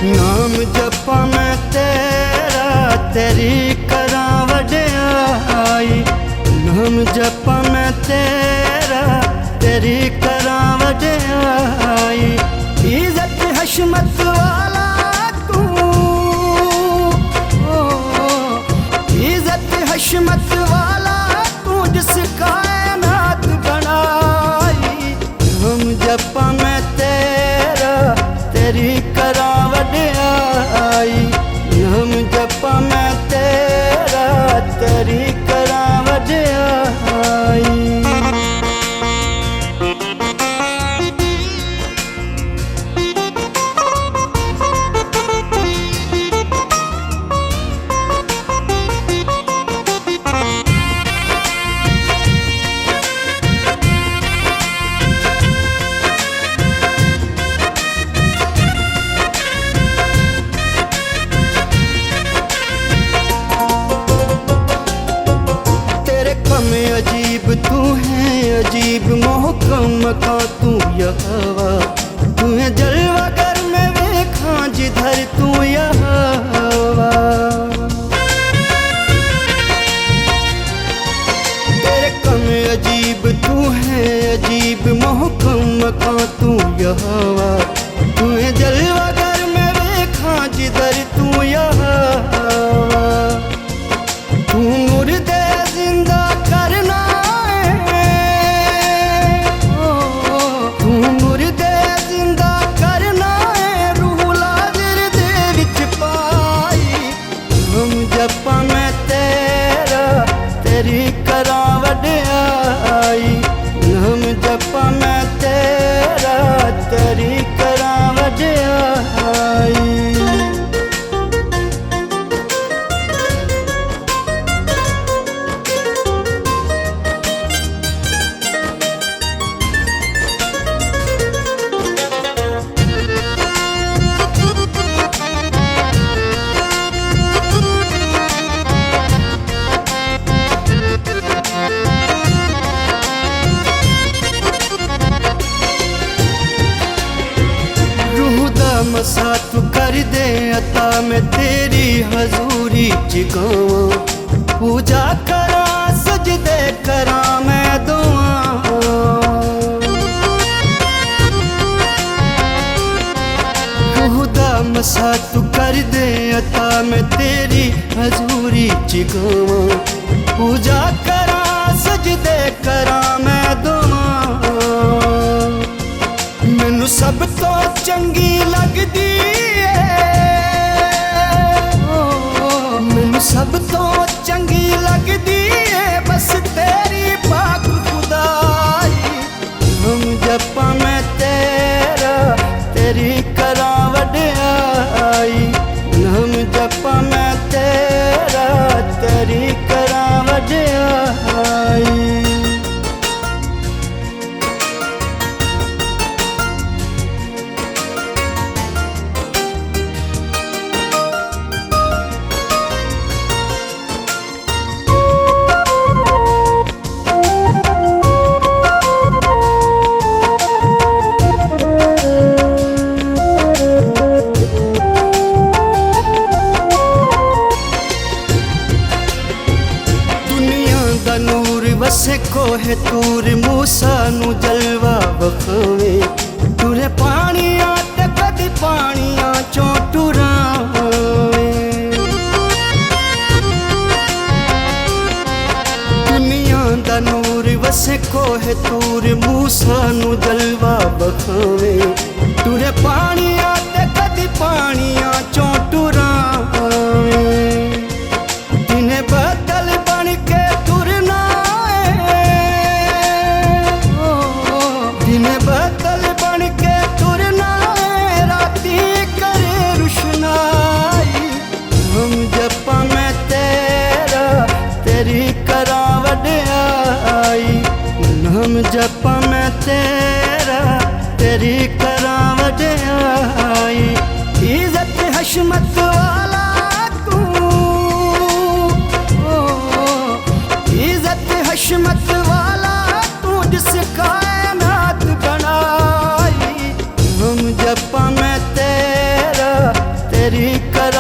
नाम जपा मैं तेरा, तेरी करा वड्याई। नाम जपा मैं तेरा, तेरी करा वड्याई। इज्जत हशमत वाला तू, इज्जत हशमत वाला तू, जिस कायनात बनाई। नाम जपा मैं तेरा, तेरी करा वड्याई। नाम जपा मैं तेरा, तेरी करा वड्याई। अजीब तू है, अजीब मोहकम का तू यहोवा। तू है जलवागर में वेखा जिधर तू यहोवा। तेरे कम अजीब तू है, अजीब मोहकम का तू यहोवा। तू है जलवागर में वेखा जिधर तू यहोवा। तू मुर्दे जिंदा करना है, तू मुर्दे जिंदा करना है, रूह लाज़िर दे विच पाई। नाम जपा मैं तेरा, तेरी करा वड्याई। नाम जपा मैं तेरा, तेरी करा वड्याई। मसा तू कर दे अता, मैं तेरी हजूरी च गावां। पूजा करा सजदे करा मैं दुआ। खुदा मसा तू कर दे अता, मैं तेरी हजूरी च गावां। पूजा करा सजदे करा मैं दुआ। मैनू सब तो चंगी लगदी है, मैनू सब तो चंगी लगदी है, बस तेरी पाक खुदाई। नाम जपा मैं तेरा, तेरी करा वड्याई। नाम जपा मैं तेरा, तेरी करा वड्याई। वसे कोहे तूर मूसा नू जलवा बखावे। टुरे पानिया ते कदी पानिया चों टुरावे। दुनिया दा नूर वसे कोहे तूर मूसा नू जलवा बखावे। टुरे पानिया ते कदी पानिया चों टुरावे। दिने बदल बन के टुरना, बदल बन के टुरना, राती करे रुशनाई। नाम जपा मैं तेरा, तेरी करा वड्याई। नाम जपा मैं तेरा, तेरी करा वड्याई। इज्जत हशमत वाला तू, इज्जत हशमत वाला तू, जिस कायनात बनाई। नाम जपा मैं तेरा, कर